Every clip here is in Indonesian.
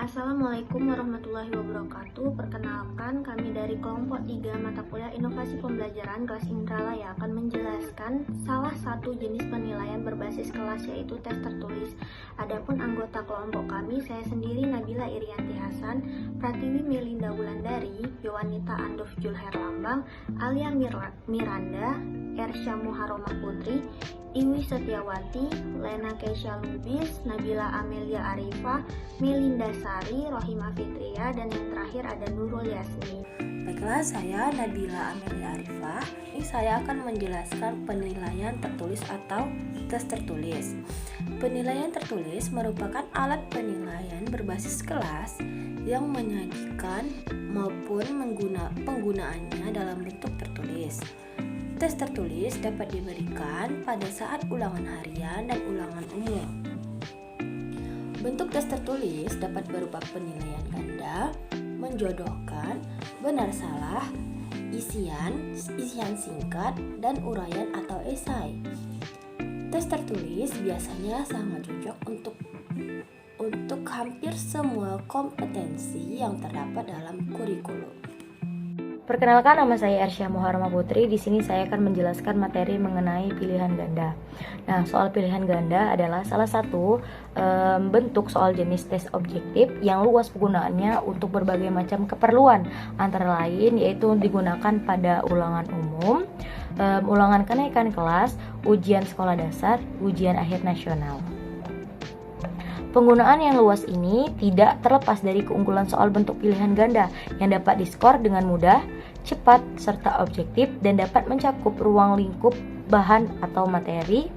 Assalamualaikum warahmatullahi wabarakatuh. Perkenalkan, kami dari kelompok 3 mata kuliah Inovasi Pembelajaran kelas Indralaya akan menjelaskan salah satu jenis penilaian berbasis kelas, yaitu tes tertulis. Adapun anggota kelompok kami, saya sendiri Nabila Irianti Hasan, Pratiwi Melinda Wulandari, Yowanita Anduf Julher Lambang, Alia Miranda, Ersya Muharomah Putri, Iwi Setiawati, Lena Keisha Lubis, Nabila Amelia Arifah, Melinda Sari, Rohimah Fitria, dan yang terakhir ada Nurul Yasmi. Baiklah, saya Nabila Amelia Arifah. Ini saya akan menjelaskan penilaian tertulis atau tes tertulis. Penilaian tertulis merupakan alat penilaian berbasis kelas yang menyajikan maupun penggunaannya dalam bentuk tertulis. Tes tertulis dapat diberikan pada saat ulangan harian dan ulangan umum. Bentuk tes tertulis dapat berupa penilaian ganda, menjodohkan, benar salah, isian singkat, dan uraian atau esai. Tes tertulis biasanya sangat cocok untuk hampir semua kompetensi yang terdapat dalam kurikulum. Perkenalkan, nama saya Ersya Muharomah Putri. Di sini saya akan menjelaskan materi mengenai pilihan ganda. Nah, soal pilihan ganda adalah salah satu bentuk soal jenis tes objektif yang luas penggunaannya untuk berbagai macam keperluan, antara lain yaitu digunakan pada ulangan umum, ulangan kenaikan kelas, ujian sekolah dasar, ujian akhir nasional. Penggunaan yang luas ini tidak terlepas dari keunggulan soal bentuk pilihan ganda yang dapat diskor dengan mudah, cepat, serta objektif, dan dapat mencakup ruang lingkup bahan atau materi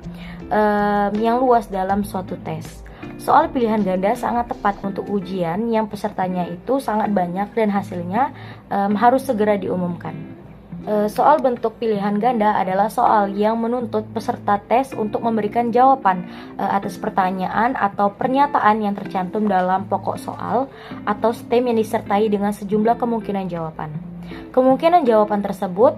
yang luas dalam suatu tes. Soal pilihan ganda sangat tepat untuk ujian yang pesertanya itu sangat banyak dan hasilnya harus segera diumumkan. Soal bentuk pilihan ganda adalah soal yang menuntut peserta tes untuk memberikan jawaban atas pertanyaan atau pernyataan yang tercantum dalam pokok soal atau stem yang disertai dengan sejumlah kemungkinan jawaban. Kemungkinan jawaban tersebut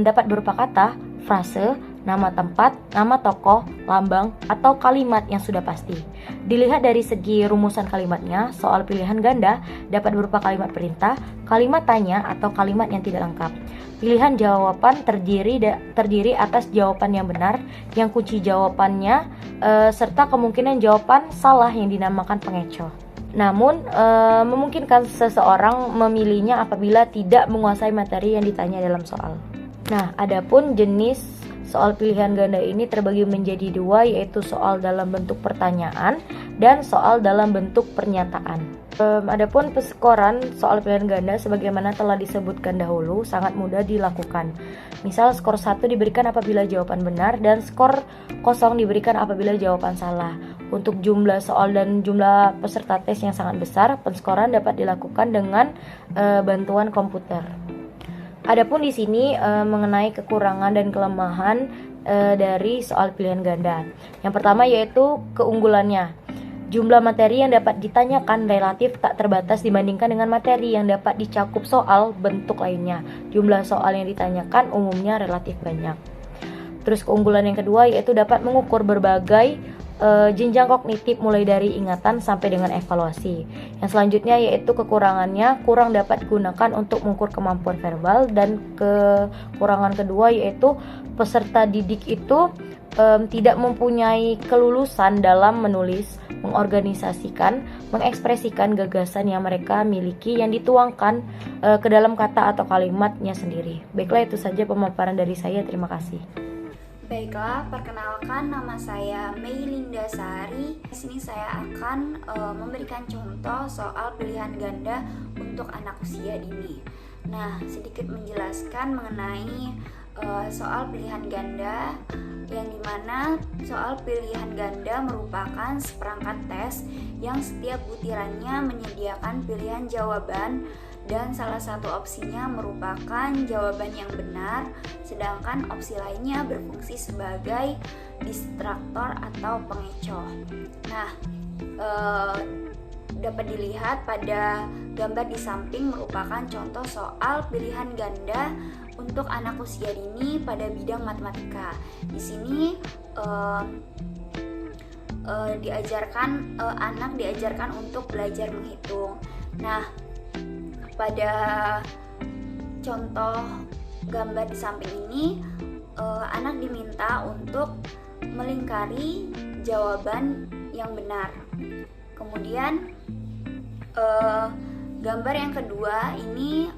dapat berupa kata, frase, nama tempat, nama tokoh, lambang, atau kalimat yang sudah pasti. Dilihat dari segi rumusan kalimatnya, soal pilihan ganda dapat berupa kalimat perintah, kalimat tanya, atau kalimat yang tidak lengkap. Pilihan jawaban terdiri atas jawaban yang benar, yang kunci jawabannya, serta kemungkinan jawaban salah yang dinamakan pengecoh. Namun, memungkinkan seseorang memilihnya apabila tidak menguasai materi yang ditanya dalam soal. Nah, adapun jenis soal pilihan ganda ini terbagi menjadi dua, yaitu soal dalam bentuk pertanyaan dan soal dalam bentuk pernyataan. Adapun peskoran soal pilihan ganda sebagaimana telah disebutkan dahulu sangat mudah dilakukan. Misal skor 1 diberikan apabila jawaban benar dan skor 0 diberikan apabila jawaban salah. Untuk jumlah soal dan jumlah peserta tes yang sangat besar, penskoran dapat dilakukan dengan bantuan komputer. Adapun di sini mengenai kekurangan dan kelemahan dari soal pilihan ganda. Yang pertama yaitu keunggulannya. Jumlah materi yang dapat ditanyakan relatif tak terbatas dibandingkan dengan materi yang dapat dicakup soal bentuk lainnya. Jumlah soal yang ditanyakan umumnya relatif banyak. Terus keunggulan yang kedua yaitu dapat mengukur berbagai jenjang kognitif mulai dari ingatan sampai dengan evaluasi. Yang selanjutnya yaitu kekurangannya kurang dapat digunakan untuk mengukur kemampuan verbal, dan kekurangan kedua yaitu peserta didik itu tidak mempunyai kelulusan dalam menulis, mengorganisasikan, mengekspresikan gagasan yang mereka miliki yang dituangkan ke dalam kata atau kalimatnya sendiri. Baiklah, itu saja pemaparan dari saya. Terima kasih. Baiklah, perkenalkan, nama saya Melinda Sari. Di sini saya akan memberikan contoh soal pilihan ganda untuk anak usia dini. Nah, sedikit menjelaskan mengenai soal pilihan ganda, yang dimana soal pilihan ganda merupakan seperangkat tes yang setiap butirannya menyediakan pilihan jawaban dan salah satu opsinya merupakan jawaban yang benar, sedangkan opsi lainnya berfungsi sebagai distraktor atau pengecoh. Nah, dapat dilihat pada gambar di samping merupakan contoh soal pilihan ganda untuk anak usia dini pada bidang matematika. Di sini anak diajarkan untuk belajar menghitung. Nah, pada contoh gambar di samping ini, anak diminta untuk melingkari jawaban yang benar. Kemudian gambar yang kedua ini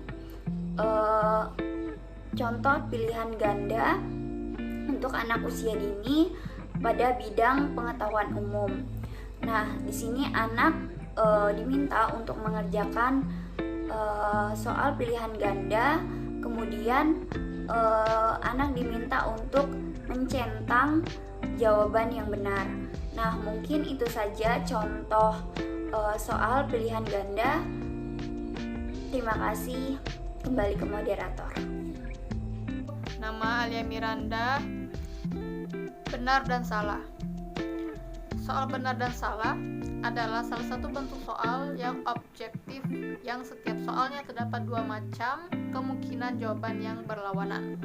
contoh pilihan ganda untuk anak usia dini pada bidang pengetahuan umum. Nah, di sini anak diminta untuk mengerjakan soal pilihan ganda, kemudian anak diminta untuk mencentang jawaban yang benar. Nah, mungkin itu saja contoh soal pilihan ganda. Terima kasih. Kembali ke moderator. Nama Alia Miranda. Benar dan salah. Soal benar dan salah adalah salah satu bentuk soal yang objektif, yang setiap soalnya terdapat dua macam kemungkinan jawaban yang berlawanan.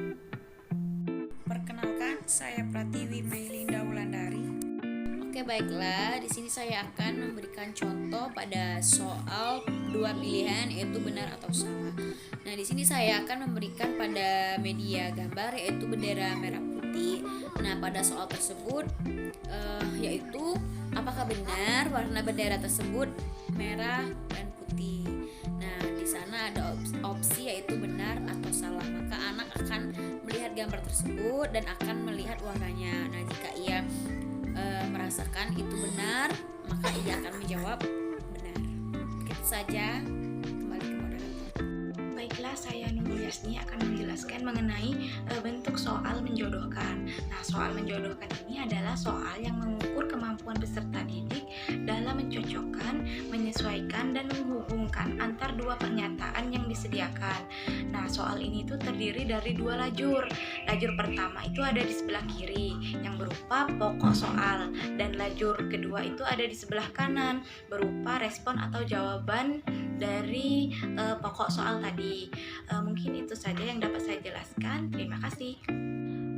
Perkenalkan, saya Pratiwi Meilinda Wulandari. Oke, baiklah. Di sini saya akan memberikan contoh pada soal dua pilihan, yaitu benar atau salah. Nah, di sini saya akan memberikan pada media gambar, yaitu bendera merah putih. Nah, pada soal tersebut yaitu apakah benar warna bendera tersebut merah dan putih. Nah, di sana ada opsi yaitu benar atau salah. Maka anak akan melihat gambar tersebut dan akan melihat warnanya. Nah, jika ia merasakan itu benar, maka ia akan menjawab benar. Itu saja. Kembali ke moderator. Baiklah, saya Nurul Yasni akan menjelaskan mengenai bentuk soal menjodohkan. Nah, soal menjodohkan ini adalah soal yang mengukur kemampuan peserta didik dalam mencocokkan, menyesuaikan, dan menghubungkan antar dua pernyataan yang disediakan. Nah, soal ini tuh terdiri dari dua lajur. Lajur pertama itu ada di sebelah kiri yang berupa pokok soal, dan lajur kedua itu ada di sebelah kanan berupa respon atau jawaban dari pokok soal tadi. Mungkin itu saja yang dapat saya jelaskan. Terima kasih.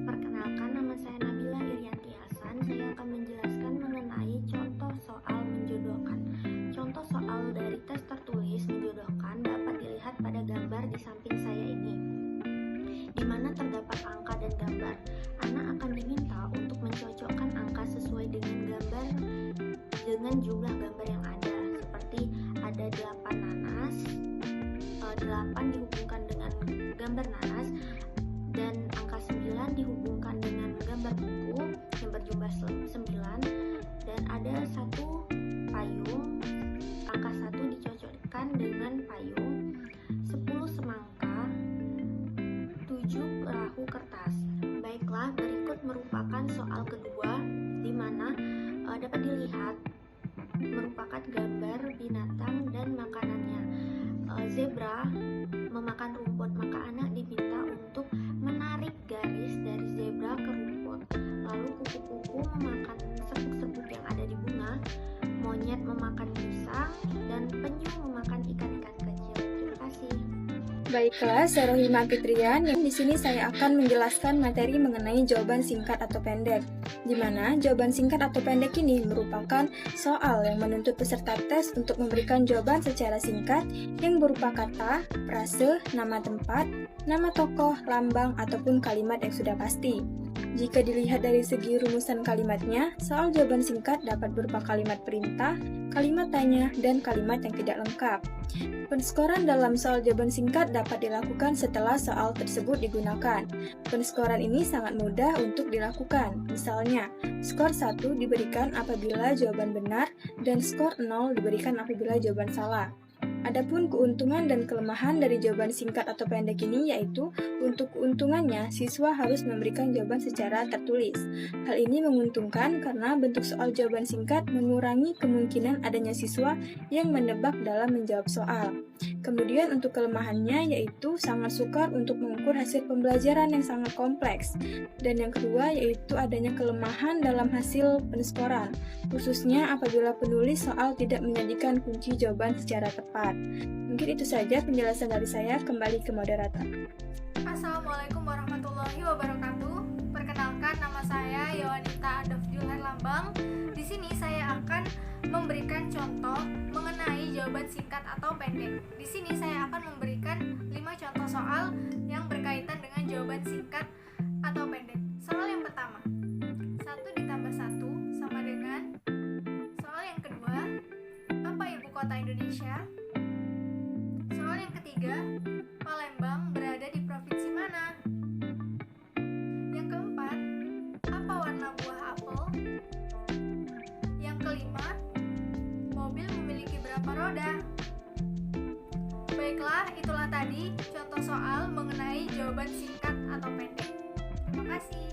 Perkenalkan, nama saya Nabila Irianti Hasan. Saya akan menjelaskan mengenai contoh soal menjodohkan. Contoh soal dari tes tertulis menjodohkan dapat dilihat pada gambar di samping saya ini, di mana terdapat angka dan gambar. Anak akan diminta untuk mencocokkan angka sesuai dengan gambar dengan jumlah gambar yang ada, seperti ada 8 nanas, 8 dihubungkan dengan gambar nanas, dan angka 9 dihubungkan dengan gambar buku yang berjumlah 9, dan ada satu payung, angka 1 dicocokkan dengan payung, 10 semangka, 7 perahu kertas. Baiklah, berikut merupakan soal kedua, di mana dapat dilihat merupakan gambar binatang dan makanannya. Zebra memakan rumput, maka anak diminta untuk menarik garis dari zebra ke rumput. Lalu kupu-kupu memakan serbuk-serbuk yang ada di bunga, monyet memakan pisang, dan penyu memakan ikan-ikan kecil. Terima kasih. Baiklah, saya Rohima Fitrian. Di sini saya akan menjelaskan materi mengenai jawaban singkat atau pendek, di mana jawaban singkat atau pendek ini merupakan soal yang menuntut peserta tes untuk memberikan jawaban secara singkat yang berupa kata, frase, nama tempat, nama tokoh, lambang, ataupun kalimat yang sudah pasti. Jika dilihat dari segi rumusan kalimatnya, soal jawaban singkat dapat berupa kalimat perintah, kalimat tanya, dan kalimat yang tidak lengkap. Penskoran dalam soal jawaban singkat dapat dilakukan setelah soal tersebut digunakan. Penskoran ini sangat mudah untuk dilakukan. Misalnya, skor 1 diberikan apabila jawaban benar dan skor 0 diberikan apabila jawaban salah. Adapun keuntungan dan kelemahan dari jawaban singkat atau pendek ini yaitu untuk keuntungannya siswa harus memberikan jawaban secara tertulis. Hal ini menguntungkan karena bentuk soal jawaban singkat mengurangi kemungkinan adanya siswa yang menebak dalam menjawab soal. Kemudian untuk kelemahannya yaitu sangat sukar untuk mengukur hasil pembelajaran yang sangat kompleks. Dan yang kedua yaitu adanya kelemahan dalam hasil penskoran, khususnya apabila penulis soal tidak menyajikan kunci jawaban secara tepat. Mungkin itu saja penjelasan dari saya. Kembali ke moderator. Assalamualaikum warahmatullahi wabarakatuh. Perkenalkan, nama saya Yowanita Adolf Julher Lambang. Di sini saya akan memberikan contoh mengenai jawaban singkat atau pendek. Di sini saya akan memberikan 5 contoh soal yang berkaitan dengan jawaban singkat atau pendek. Soal yang pertama, 1 ditambah 1 sama dengan. Soal yang kedua, apa ibu kota Indonesia? Soal yang ketiga, Palembang berada di provinsi mana? Yang keempat, apa warna buah apel? Yang kelima, mobil memiliki berapa roda? Baiklah, itulah tadi contoh soal mengenai jawaban singkat atau pendek. Terima kasih.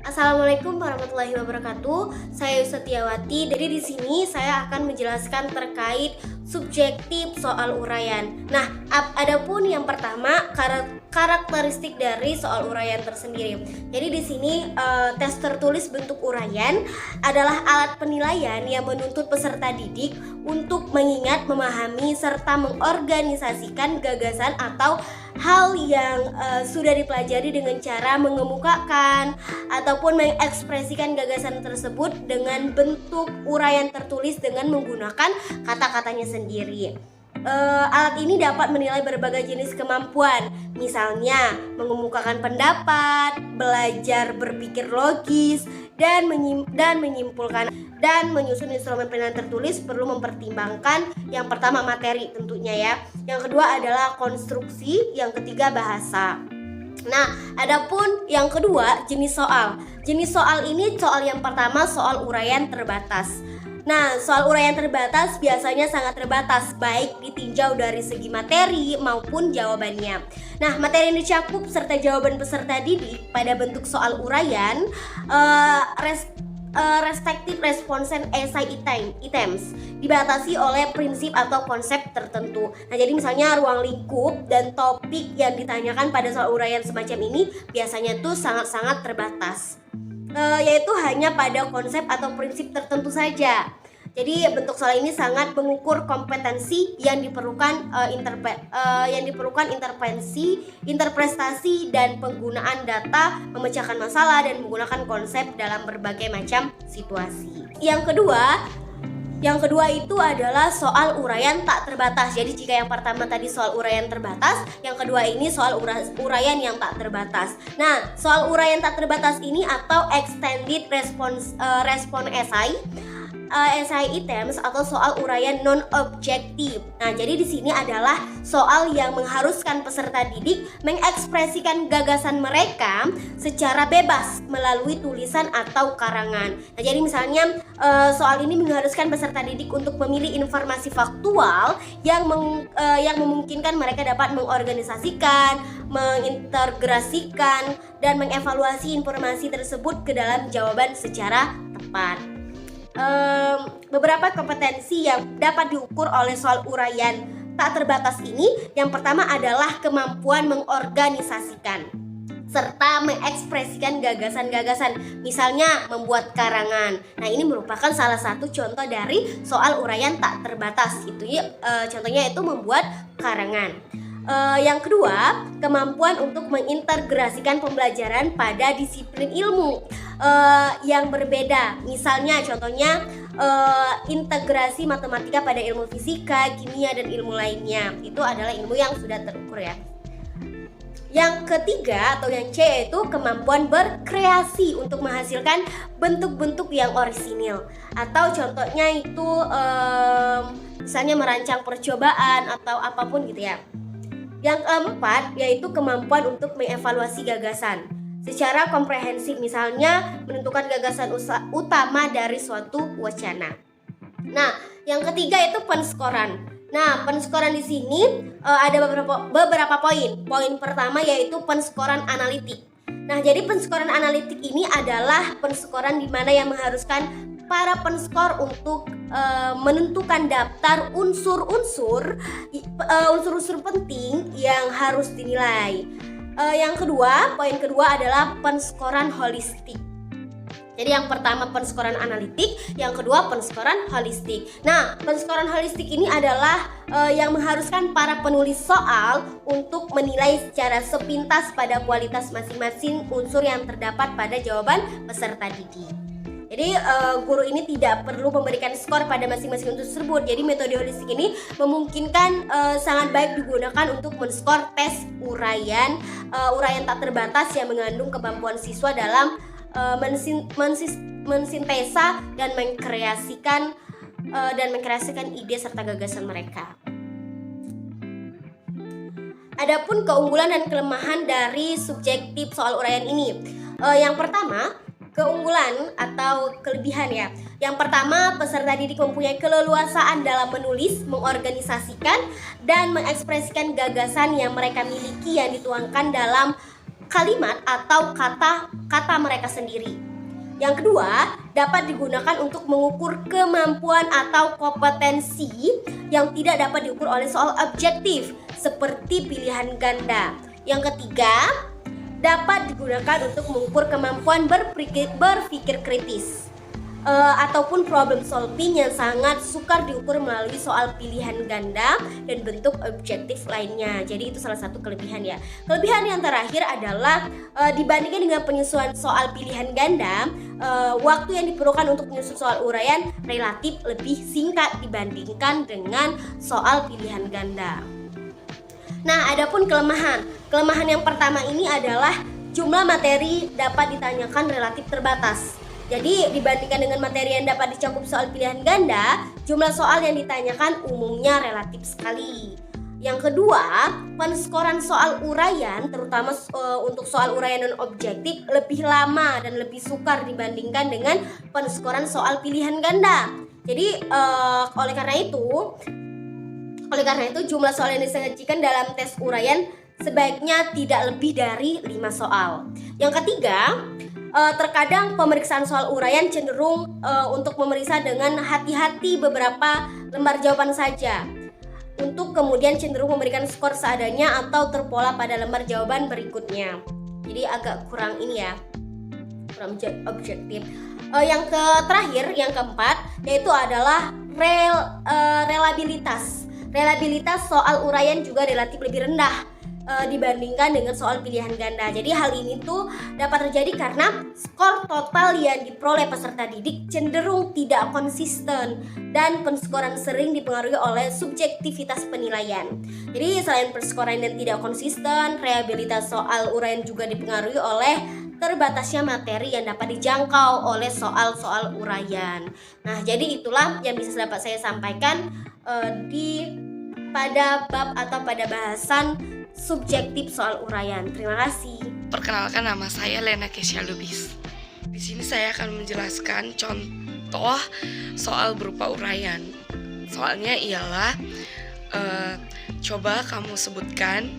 Assalamualaikum warahmatullahi wabarakatuh. Saya Yusetiawati. Jadi di sini saya akan menjelaskan terkait subjektif soal uraian. Nah, adapun yang pertama karakteristik dari soal uraian tersendiri. Jadi di sini tes tertulis bentuk uraian adalah alat penilaian yang menuntut peserta didik untuk mengingat, memahami serta mengorganisasikan gagasan atau hal yang sudah dipelajari dengan cara mengemukakan ataupun mengekspresikan gagasan tersebut dengan bentuk uraian tertulis dengan menggunakan kata-katanya sendiri. Alat ini dapat menilai berbagai jenis kemampuan, misalnya mengemukakan pendapat, belajar berpikir logis, dan menyimpulkan. Dan menyusun instrumen penilaian tertulis perlu mempertimbangkan yang pertama materi tentunya ya, yang kedua adalah konstruksi, yang ketiga bahasa. Nah, adapun yang kedua jenis soal. Jenis soal ini soal yang pertama soal uraian terbatas. Nah, soal uraian terbatas biasanya sangat terbatas, baik ditinjau dari segi materi maupun jawabannya. Nah, materi yang dicakup serta jawaban peserta didik pada bentuk soal uraian respective response and essay items dibatasi oleh prinsip atau konsep tertentu. Nah, jadi misalnya ruang lingkup dan topik yang ditanyakan pada soal uraian semacam ini biasanya tuh sangat-sangat terbatas, yaitu hanya pada konsep atau prinsip tertentu saja. Jadi bentuk soal ini sangat mengukur kompetensi yang diperlukan intervensi, interpretasi dan penggunaan data, memecahkan masalah dan menggunakan konsep dalam berbagai macam situasi. Yang kedua itu adalah soal uraian tak terbatas. Jadi jika yang pertama tadi soal uraian terbatas, yang kedua ini soal uraian yang tak terbatas. Nah, soal uraian tak terbatas ini atau extended response essay items atau soal uraian non objektif. Nah, jadi di sini adalah soal yang mengharuskan peserta didik mengekspresikan gagasan mereka secara bebas melalui tulisan atau karangan. Nah, jadi misalnya soal ini mengharuskan peserta didik untuk memilih informasi faktual yang memungkinkan mereka dapat mengorganisasikan, mengintegrasikan dan mengevaluasi informasi tersebut ke dalam jawaban secara tepat. Beberapa kompetensi yang dapat diukur oleh soal uraian tak terbatas ini, yang pertama adalah kemampuan mengorganisasikan serta mengekspresikan gagasan-gagasan, misalnya membuat karangan. Nah, ini merupakan salah satu contoh dari soal uraian tak terbatas. Contohnya itu membuat karangan. Yang kedua, kemampuan untuk mengintegrasikan pembelajaran pada disiplin ilmu yang berbeda. Misalnya contohnya integrasi matematika pada ilmu fisika, kimia, dan ilmu lainnya. Itu adalah ilmu yang sudah terukur ya. Yang ketiga atau yang C yaitu kemampuan berkreasi untuk menghasilkan bentuk-bentuk yang orisinil. Atau contohnya itu misalnya merancang percobaan atau apapun gitu ya. Yang keempat yaitu kemampuan untuk mengevaluasi gagasan secara komprehensif, misalnya menentukan gagasan utama dari suatu wacana. Nah, yang ketiga itu penskoran. Nah, penskoran di sini ada beberapa poin. Poin pertama yaitu penskoran analitik. Nah, jadi penskoran analitik ini adalah penskoran di mana yang mengharuskan para penskor untuk menentukan daftar unsur-unsur penting yang harus dinilai. Poin kedua adalah penskoran holistik. Jadi yang pertama penskoran analitik, yang kedua penskoran holistik. Nah, penskoran holistik ini adalah yang mengharuskan para penulis soal untuk menilai secara sepintas pada kualitas masing-masing unsur yang terdapat pada jawaban peserta didik. Jadi guru ini tidak perlu memberikan skor pada masing-masing unsur tersebut. Jadi metode holistik ini memungkinkan sangat baik digunakan untuk menskor tes uraian tak terbatas yang mengandung kemampuan siswa dalam mensintesa dan mengkreasikan ide serta gagasan mereka. Adapun keunggulan dan kelemahan dari subjektif soal uraian ini. Yang pertama, keunggulan atau kelebihan ya. Yang pertama, peserta didik mempunyai keleluasaan dalam menulis, mengorganisasikan, dan mengekspresikan gagasan yang mereka miliki yang dituangkan dalam kalimat atau kata mereka sendiri. Yang kedua, dapat digunakan untuk mengukur kemampuan atau kompetensi yang tidak dapat diukur oleh soal objektif seperti pilihan ganda. Yang ketiga, dapat digunakan untuk mengukur kemampuan berpikir kritis ataupun problem solving yang sangat sukar diukur melalui soal pilihan ganda dan bentuk objektif lainnya. Jadi itu salah satu kelebihan ya. Kelebihan yang terakhir adalah dibandingkan dengan penyusunan soal pilihan ganda, waktu yang diperlukan untuk menyusun soal uraian relatif lebih singkat dibandingkan dengan soal pilihan ganda. Nah, adapun kelemahan. Kelemahan yang pertama ini adalah jumlah materi dapat ditanyakan relatif terbatas. Jadi dibandingkan dengan materi yang dapat dicakup soal pilihan ganda, jumlah soal yang ditanyakan umumnya relatif sekali. Yang kedua, penskoran soal uraian, terutama untuk soal uraian non objektif, lebih lama dan lebih sukar dibandingkan dengan penskoran soal pilihan ganda. Jadi oleh karena itu jumlah soal yang disajikan dalam tes uraian sebaiknya tidak lebih dari 5 soal. Yang ketiga, terkadang pemeriksaan soal uraian cenderung untuk memeriksa dengan hati-hati beberapa lembar jawaban saja, untuk kemudian cenderung memberikan skor seadanya atau terpola pada lembar jawaban berikutnya. Jadi agak kurang objektif. Yang terakhir, yang keempat, yaitu adalah relabilitas. Relabilitas soal uraian juga relatif lebih rendah dibandingkan dengan soal pilihan ganda. Jadi hal ini tuh dapat terjadi karena skor total yang diperoleh peserta didik cenderung tidak konsisten dan penskoran sering dipengaruhi oleh subjektivitas penilaian. Jadi selain penskoran yang tidak konsisten, reliabilitas soal uraian juga dipengaruhi oleh terbatasnya materi yang dapat dijangkau oleh soal-soal uraian. Nah, jadi itulah yang bisa dapat saya sampaikan pada bab atau pada bahasan subjektif soal uraian. Terima kasih. Perkenalkan, nama saya Lena Kesha Lubis. Di sini saya akan menjelaskan contoh soal berupa uraian. Soalnya ialah coba kamu sebutkan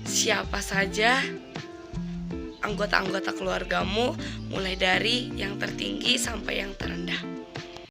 siapa saja anggota-anggota keluargamu, mulai dari yang tertinggi sampai yang terendah.